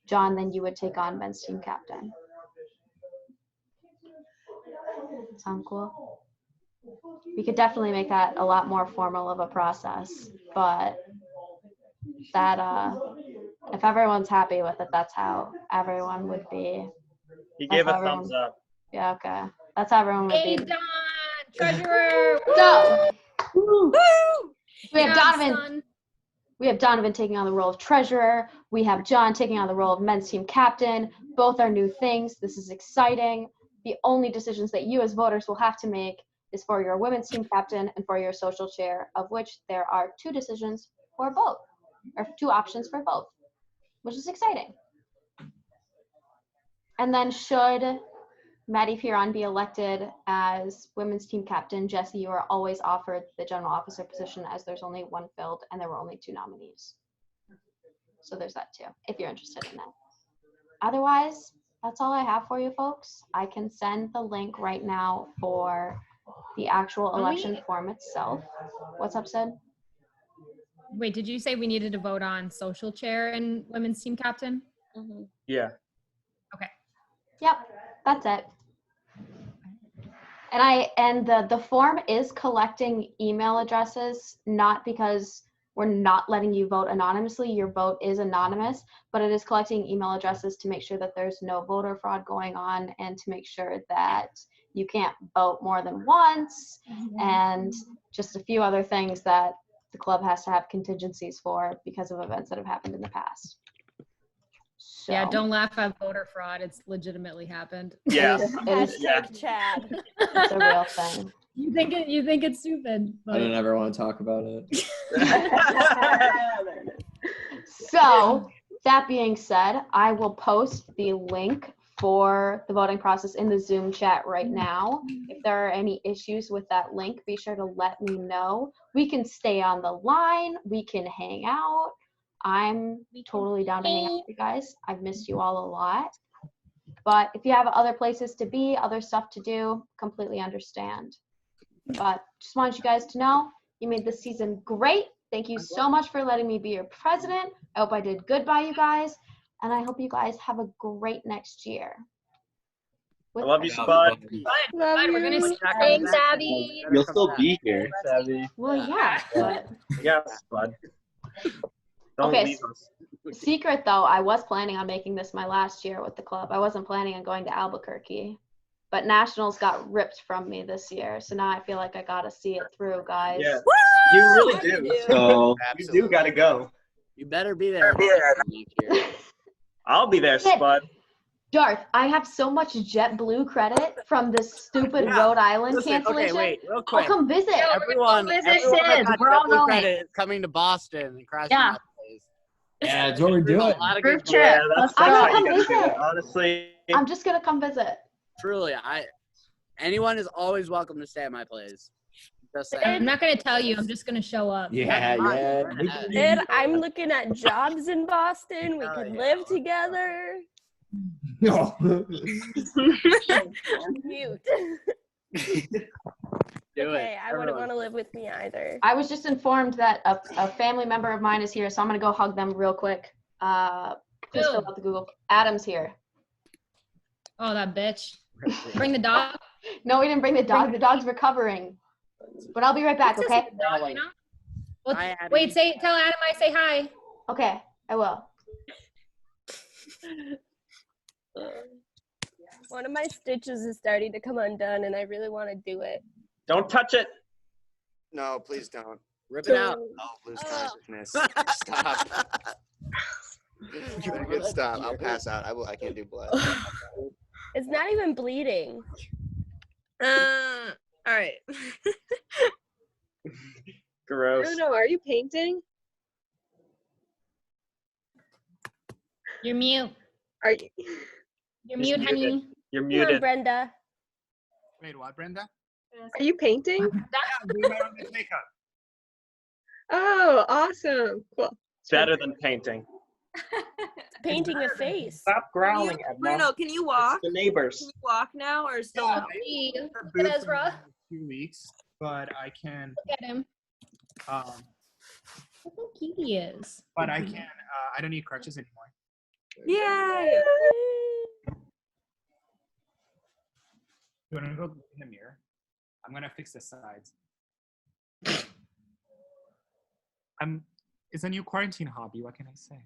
Speaker 3: John, then you would take on men's team captain. Sound cool? We could definitely make that a lot more formal of a process, but that if everyone's happy with it, that's how everyone would be.
Speaker 1: He gave a thumbs up.
Speaker 3: Yeah, okay. That's how everyone would
Speaker 6: Hey,
Speaker 3: be.
Speaker 6: Don, treasurer.
Speaker 3: So,
Speaker 6: Woo!
Speaker 3: we have
Speaker 6: Yeah,
Speaker 3: Donovan.
Speaker 6: son.
Speaker 3: We have Donovan taking on the role of treasurer. We have John taking on the role of men's team captain. Both are new things. This is exciting. The only decisions that you as voters will have to make is for your women's team captain and for your social chair, of which there are two decisions for both, or two options for both, which is exciting. And then should Maddie Fearon be elected as women's team captain, Jessie, you are always offered the general officer position, as there's only one filled and there were only two nominees. So there's that too, if you're interested in that. Otherwise, that's all I have for you folks. I can send the link right now for the actual election form itself. What's up, Sid?
Speaker 6: Wait, did you say we needed to vote on social chair and women's team captain?
Speaker 5: Mm-hmm.
Speaker 1: Yeah.
Speaker 6: Okay.
Speaker 3: Yep, that's it. And the form is collecting email addresses, not because we're not letting you vote anonymously. Your vote is anonymous, but it is collecting email addresses to make sure that there's no voter fraud going on, and to make sure that you can't vote more than once, and just a few other things that the club has to have contingencies for because of events that have happened in the past. So.
Speaker 6: Yeah, don't laugh at voter fraud. It's legitimately happened.
Speaker 1: Yeah.
Speaker 2: Hashtag Chad.
Speaker 3: It's a real thing.
Speaker 6: You think it's stupid. But...
Speaker 16: I don't ever want to talk about it.
Speaker 3: So that being said, I will post the link for the voting process in the Zoom chat right now. If there are any issues with that link, be sure to let me know. We can stay on the line. We can hang out. I'm totally down to hang out with you guys. I've missed you all a lot. But if you have other places to be, other stuff to do, completely understand. But just wanted you guys to know, you made this season great. Thank you so much for letting me be your president. I hope I did good by you guys. And I hope you guys have a great next year.
Speaker 1: I love you, Spud.
Speaker 9: Love you.
Speaker 6: We're gonna see.
Speaker 2: Thanks, Abby.
Speaker 13: You'll still be here.
Speaker 3: Well, yeah, but
Speaker 1: Yeah, Spud. Don't
Speaker 3: okay.
Speaker 1: leave us.
Speaker 3: Secret though, I was planning on making this my last year with the club. I wasn't planning on going to Albuquerque, but nationals got ripped from me this year, so now I feel like I gotta see it through, guys.
Speaker 1: Yeah, you really do.
Speaker 13: So
Speaker 1: You do gotta go.
Speaker 7: You better be there next year.
Speaker 1: I'll be there, Spud.
Speaker 3: Darth, I have so much JetBlue credit from this stupid Rhode Island cancellation.
Speaker 7: Okay, wait, real quick.
Speaker 3: I'll come visit.
Speaker 7: Everyone that got JetBlue credit is coming to Boston and crashing my place.
Speaker 16: Yeah, that's what we're doing.
Speaker 2: Group trip.
Speaker 1: Yeah, that's
Speaker 3: I'm
Speaker 1: how
Speaker 3: gonna
Speaker 1: you
Speaker 3: come
Speaker 1: gotta do
Speaker 3: visit.
Speaker 1: it. Honestly,
Speaker 3: I'm just gonna come visit.
Speaker 7: Truly, anyone is always welcome to stay at my place.
Speaker 6: I'm not gonna tell you. I'm just gonna show up.
Speaker 16: Yeah.
Speaker 5: And I'm looking at jobs in Boston. We could live together.
Speaker 16: No.
Speaker 5: Mute.
Speaker 7: Do
Speaker 5: okay,
Speaker 7: it.
Speaker 5: I wouldn't want to live with me either.
Speaker 3: I was just informed that a family member of mine is here, so I'm gonna go hug them real quick. Please fill out the Google. Adam's here.
Speaker 6: Oh, that bitch. Bring the dog.
Speaker 3: No, we didn't bring the dog. The dog's recovering. But I'll be right back, okay?
Speaker 6: Well, wait, tell Adam I say hi.
Speaker 3: Okay, I will.
Speaker 5: One of my stitches is starting to come undone, and I really want to do it.
Speaker 1: Don't touch it.
Speaker 11: No, please don't.
Speaker 7: Rip it out.
Speaker 11: Oh, lose consciousness. Stop. Very good. Stop. I'll pass out. I can't do blood.
Speaker 5: It's not even bleeding.
Speaker 15: All right.
Speaker 1: Gross.
Speaker 9: Bruno, are you painting?
Speaker 6: You're mute.
Speaker 9: Are you?
Speaker 6: You're mute, honey.
Speaker 1: You're
Speaker 5: Come
Speaker 1: muted.
Speaker 5: on, Brenda.
Speaker 17: Wait, what, Brenda?
Speaker 9: Are you painting?
Speaker 17: Doing my own makeup.
Speaker 9: Oh, awesome. Cool.
Speaker 1: It's better than painting.
Speaker 5: Painting a face.
Speaker 1: Stop growling, Edna.
Speaker 15: Bruno, can you walk?
Speaker 1: The neighbors.
Speaker 15: Can you walk now or still no?
Speaker 6: Look at Ezra.
Speaker 17: 2 weeks, but I can.
Speaker 6: Look at him. Look how cute he is.
Speaker 17: But I can. I don't need crutches anymore.
Speaker 15: Yay!
Speaker 17: You want to go look in the mirror? I'm gonna fix the sides. It's a new quarantine hobby. What can I say?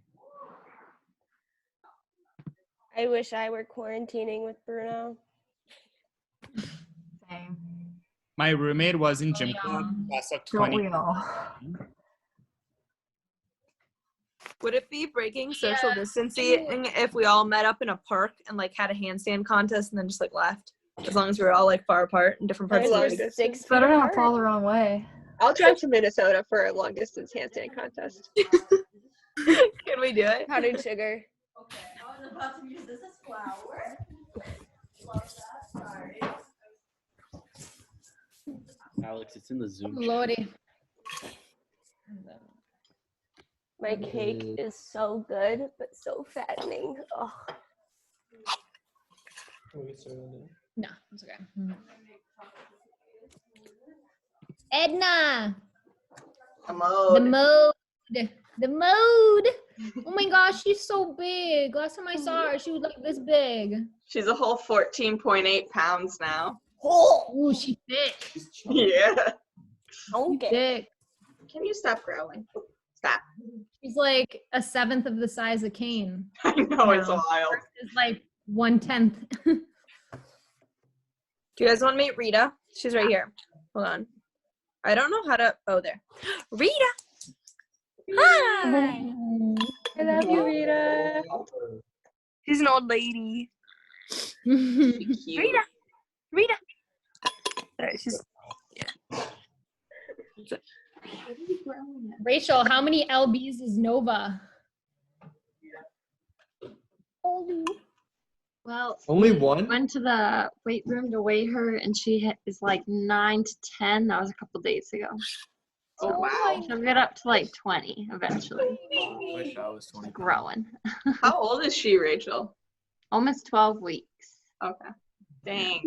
Speaker 5: I wish I were quarantining with Bruno.
Speaker 6: Same.
Speaker 17: My roommate was in gym club class of 20.
Speaker 2: Don't we all?
Speaker 15: Would it be breaking social distancing if we all met up in a park and like had a handstand contest and then just like left? As long as we were all like far apart in different parts of the
Speaker 9: Long
Speaker 15: city.
Speaker 9: distance.
Speaker 2: I don't know. It's all the wrong way.
Speaker 9: I'll drive to Minnesota for a long distance handstand contest.
Speaker 15: Can we do it?
Speaker 5: Powdered sugar.
Speaker 18: Okay, I was about to use this as flour. Love that. Sorry.
Speaker 13: Alex, it's in the Zoom.
Speaker 6: Lordy.
Speaker 5: My cake is so good, but so fattening. Oh.
Speaker 6: No, it's okay. Edna.
Speaker 1: The mode.
Speaker 6: The mode. The mode. Oh my gosh, she's so big. Last time I saw her, she was like this big.
Speaker 10: She's a whole 14.8 pounds now.
Speaker 6: Oh, she's thick.
Speaker 10: Yeah.
Speaker 5: Okay.
Speaker 6: Thick.
Speaker 10: Can you stop growling? Stop.
Speaker 6: She's like a seventh of the size of Kane.
Speaker 10: I know, it's wild.
Speaker 6: It's like 1/10.
Speaker 15: Do you guys want to meet Rita? She's right here. Hold on. I don't know how to. Oh, there. Rita. Hi.
Speaker 9: I love you, Rita.
Speaker 15: She's an old lady. Rita. Rita. Alright, she's. Yeah.
Speaker 6: Rachel, how many LBs is Nova?
Speaker 3: Well,
Speaker 16: Only
Speaker 3: we
Speaker 16: one?
Speaker 3: Went to the weight room to weigh her, and she is like 9 to 10. That was a couple days ago.
Speaker 10: Oh, wow.
Speaker 3: She'll get up to like 20 eventually.
Speaker 4: I wish I was 20.
Speaker 3: Growing.
Speaker 10: How old is she, Rachel?
Speaker 3: Almost 12 weeks.
Speaker 10: Okay. Dang.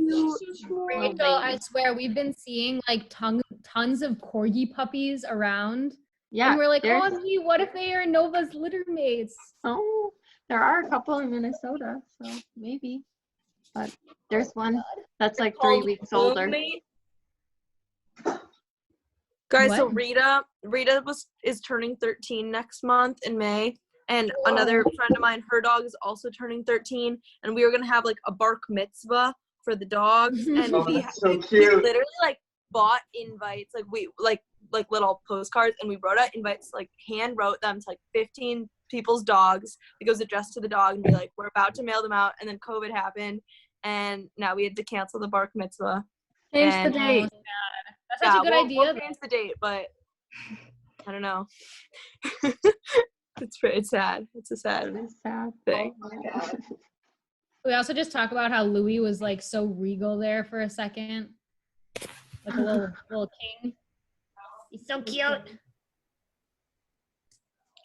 Speaker 6: Rachel, I swear, we've been seeing like tons of corgi puppies around.
Speaker 3: Yeah.
Speaker 6: And we're like,
Speaker 3: there's-
Speaker 6: oh, gee, what if they are Nova's litter mates?
Speaker 3: Oh, there are a couple in Minnesota, so maybe. But there's one that's like 3 weeks older.
Speaker 15: Guys,
Speaker 6: What?
Speaker 15: so Rita is turning 13 next month in May, and another friend of mine, her dog is also turning 13, and we were gonna have like a bark mitzvah for the dogs, and
Speaker 1: Oh,
Speaker 15: we
Speaker 1: that's so
Speaker 15: we
Speaker 1: cute.
Speaker 15: literally like bought invites, like we like little postcards, and we wrote out invites, like hand wrote them to like 15 people's dogs. It goes addressed to the dog, and be like, we're about to mail them out, and then COVID happened, and now we had to cancel the bark mitzvah.
Speaker 3: Change
Speaker 15: And-
Speaker 3: the date.
Speaker 6: That's such a good idea.
Speaker 15: We'll change the date, but I don't know. It's sad. It's a sad thing.
Speaker 6: We also just talk about how Louis was like so regal there for a second. like a little king. He's so cute.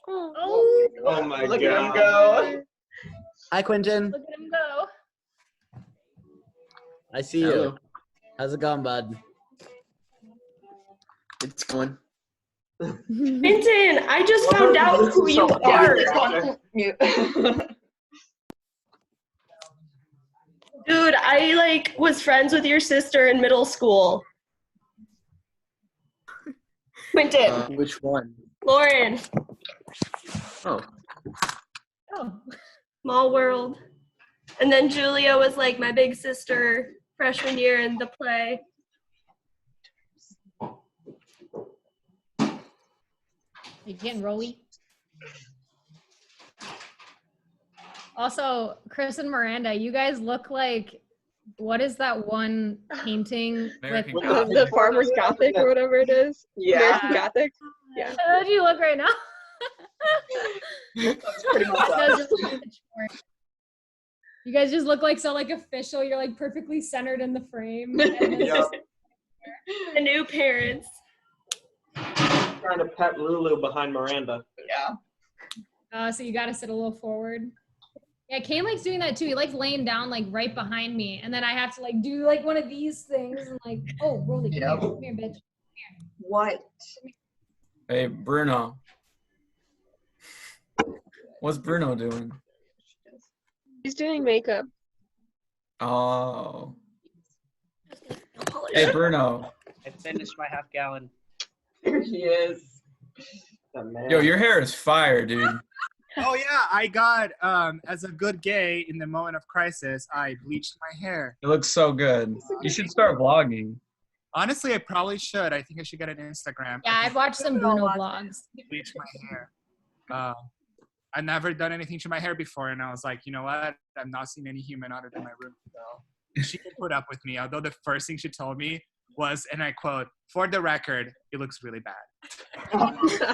Speaker 16: Oh my
Speaker 10: Look
Speaker 16: god.
Speaker 10: at him go.
Speaker 7: Hi, Quentin.
Speaker 6: Look at him go.
Speaker 7: I see you. How's it going, bud?
Speaker 16: It's going.
Speaker 10: Vincent, I just found out who you are. Dude, I like was friends with your sister in middle school. Quentin.
Speaker 16: Which one?
Speaker 10: Lauren.
Speaker 16: Oh.
Speaker 6: Oh.
Speaker 10: Small world. And then Julia was like my big sister freshman year in the play.
Speaker 6: You getting rolly? Also, Chris and Miranda, you guys look like, what is that one painting
Speaker 4: American
Speaker 6: with
Speaker 4: Gothic.
Speaker 9: The Farmer's Gothic or whatever it is.
Speaker 10: Yeah.
Speaker 9: American Gothic. Yeah.
Speaker 6: How do you look right now?
Speaker 10: That's pretty much
Speaker 6: That
Speaker 10: us.
Speaker 6: was just like the short. You guys just look like so like official. You're like perfectly centered in the frame. And then
Speaker 1: Yep.
Speaker 10: The new parents.
Speaker 1: Trying to pet Lulu behind Miranda.
Speaker 10: Yeah.
Speaker 6: So you got to sit a little forward. Yeah, Kane likes doing that too. He likes laying down like right behind me, and then I have to like do like one of these things and like, oh, Rolly, come here, bitch.
Speaker 10: What?
Speaker 4: Hey, Bruno. What's Bruno doing?
Speaker 9: He's doing makeup.
Speaker 4: Oh. Hey, Bruno.
Speaker 11: I finished my half gallon.
Speaker 10: There he is.
Speaker 4: Yo, your hair is fire, dude.
Speaker 17: Oh yeah, I got as a good gay in the moment of crisis, I bleached my hair.
Speaker 4: It looks so good. You should start vlogging.
Speaker 17: Honestly, I probably should. I think I should get an Instagram.
Speaker 6: Yeah, I've watched some Bruno vlogs.
Speaker 17: Bleach my hair. I've never done anything to my hair before, and I was like, you know what? I'm not seeing any human other than my room, so she can put up with me. Although the first thing she told me was, and I quote, "For the record, it looks really bad."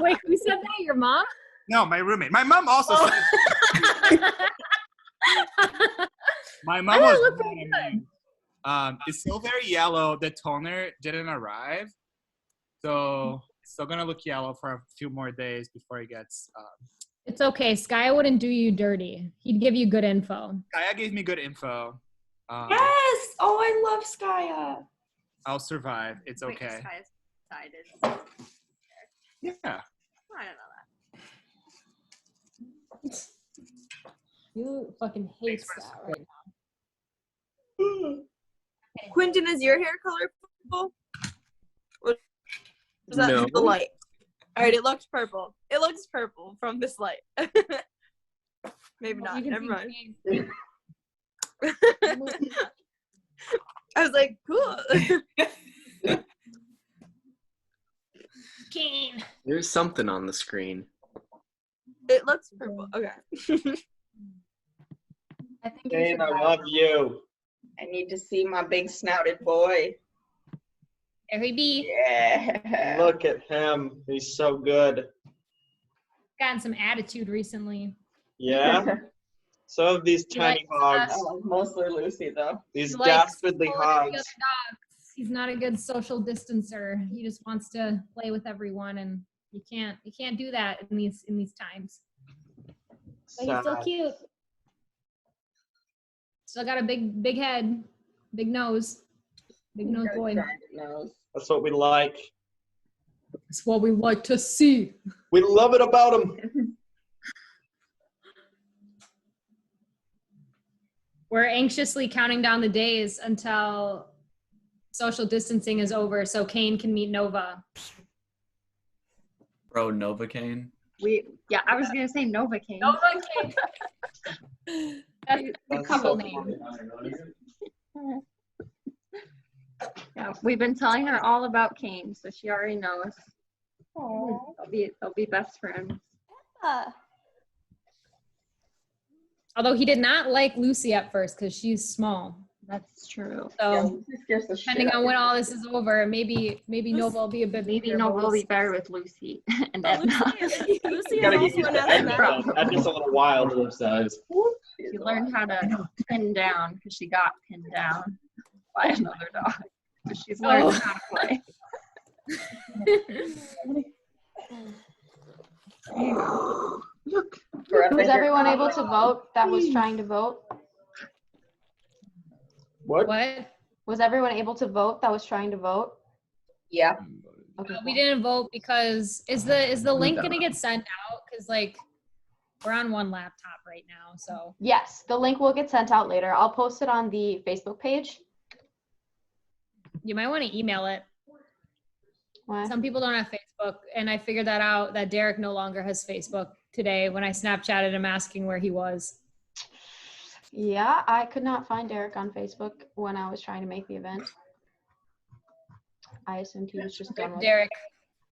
Speaker 6: Wait, who said that? Your mom?
Speaker 17: No, my roommate. My mom also said my mom was mad at me. It's still very yellow. The toner didn't arrive. So it's still going to look yellow for a few more days before it gets...
Speaker 6: It's okay. Skye wouldn't do you dirty. He'd give you good info.
Speaker 17: Kaya gave me good info.
Speaker 10: Yes! Oh, I love Skya.
Speaker 17: I'll survive. It's okay.
Speaker 18: Skya's excited.
Speaker 17: Yeah.
Speaker 18: I don't know that.
Speaker 6: You fucking hate Skye right now.
Speaker 10: Quentin, is your hair color purple? Or is that
Speaker 16: No.
Speaker 10: the light? All right, it looks purple. It looks purple from this light. Maybe not.
Speaker 6: You can
Speaker 10: Never
Speaker 6: see
Speaker 10: mind. I was like, cool.
Speaker 6: Kane.
Speaker 16: There's something on the screen.
Speaker 10: It looks purple. Okay.
Speaker 18: I think
Speaker 1: Jane, I love you.
Speaker 18: I need to see my big snouted boy.
Speaker 6: There he be.
Speaker 18: Yeah.
Speaker 1: Look at him. He's so good.
Speaker 6: Gotten some attitude recently.
Speaker 1: Yeah? Some of these
Speaker 6: He
Speaker 1: tiny
Speaker 6: likes,
Speaker 1: hogs.
Speaker 18: Mostly Lucy though.
Speaker 1: These
Speaker 6: He likes
Speaker 1: dastardly
Speaker 6: pulling at the
Speaker 1: hogs.
Speaker 6: other dogs. He's not a good social distancer. He just wants to play with everyone, and you can't do that in these times. But he's still
Speaker 1: Sad.
Speaker 6: cute. Still got a big head, big nose boy.
Speaker 1: That's what we like.
Speaker 6: It's what we like to see.
Speaker 1: We love it about him.
Speaker 6: We're anxiously counting down the days until social distancing is over so Kane can meet Nova.
Speaker 4: Bro, Novocaine.
Speaker 18: Yeah, I was gonna say Novocaine.
Speaker 6: Novocaine. That's the couple name.
Speaker 18: Yeah, we've been telling her all about Kane, so she already knows. They'll be best friends.
Speaker 6: Although he did not like Lucy at first because she's small.
Speaker 18: That's true.
Speaker 6: So depending on when all this is over, maybe Nova will be a bit.
Speaker 18: Maybe Nova will be better with Lucy and Edna.
Speaker 10: Lucy
Speaker 1: Gotta
Speaker 10: is
Speaker 1: get
Speaker 10: also
Speaker 1: used to
Speaker 10: another
Speaker 1: Edna. Edna's a little wild of size.
Speaker 18: She learned how to pin down because she got pinned down by another dog. But she's learned how to play.
Speaker 3: to vote that was trying to vote?
Speaker 16: What?
Speaker 3: Was everyone able to vote that was trying to vote?
Speaker 19: Yeah.
Speaker 3: Okay.
Speaker 6: We didn't vote because is the link gonna get sent out? Because like we're on one laptop right now, so.
Speaker 3: Yes, the link will get sent out later. I'll post it on the Facebook page.
Speaker 6: You might want to email it.
Speaker 3: Why?
Speaker 6: Some people don't have Facebook, and I figured that out that Derek no longer has Facebook today when I Snapchatted him asking where he was.
Speaker 3: Yeah, I could not find Derek on Facebook when I was trying to make the event. I assumed he was just done with
Speaker 6: Derek.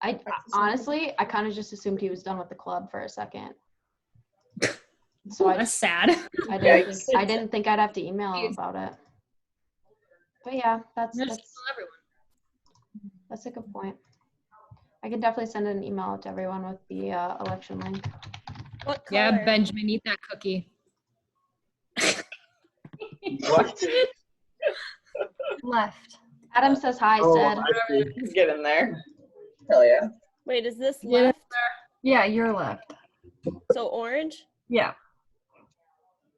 Speaker 3: I honestly, I kind of just assumed he was done with the club for a second. So
Speaker 6: that's sad.
Speaker 3: I didn't think I'd have to email him about it. But yeah, that's a good point. I can definitely send an email out to everyone with the election link.
Speaker 2: What color?
Speaker 6: Yeah, Benjamin, eat that cookie.
Speaker 16: What?
Speaker 2: Left.
Speaker 3: Adam says hi, said.
Speaker 19: Get in there. Hell yeah.
Speaker 2: Wait, is this left?
Speaker 18: Yeah, you're left.
Speaker 2: So orange?
Speaker 18: Yeah.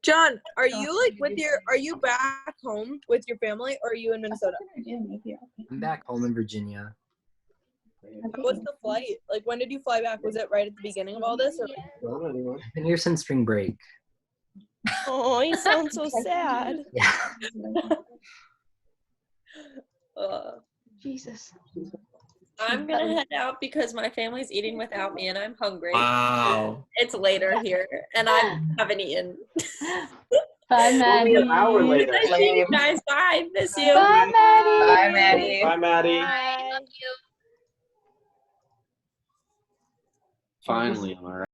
Speaker 15: John, are you back home with your family or are you in Minnesota?
Speaker 12: I'm back home in Virginia.
Speaker 15: What's the flight? Like, when did you fly back? Was it right at the beginning of all this? Or?
Speaker 12: I've been here since spring break.
Speaker 2: Oh, you sound so sad.
Speaker 12: Yeah.
Speaker 3: Jesus.
Speaker 5: I'm gonna head out because my family's eating without me and I'm hungry.
Speaker 4: Wow.
Speaker 5: It's later here and I haven't eaten.
Speaker 3: Bye, Maddie.
Speaker 16: An hour later.
Speaker 5: Nice to meet you guys. Bye. Miss you.
Speaker 3: Bye, Maddie.
Speaker 19: Bye, Maddie.
Speaker 16: Bye, Maddie.
Speaker 6: Bye. Love you.
Speaker 13: Finally, am I right?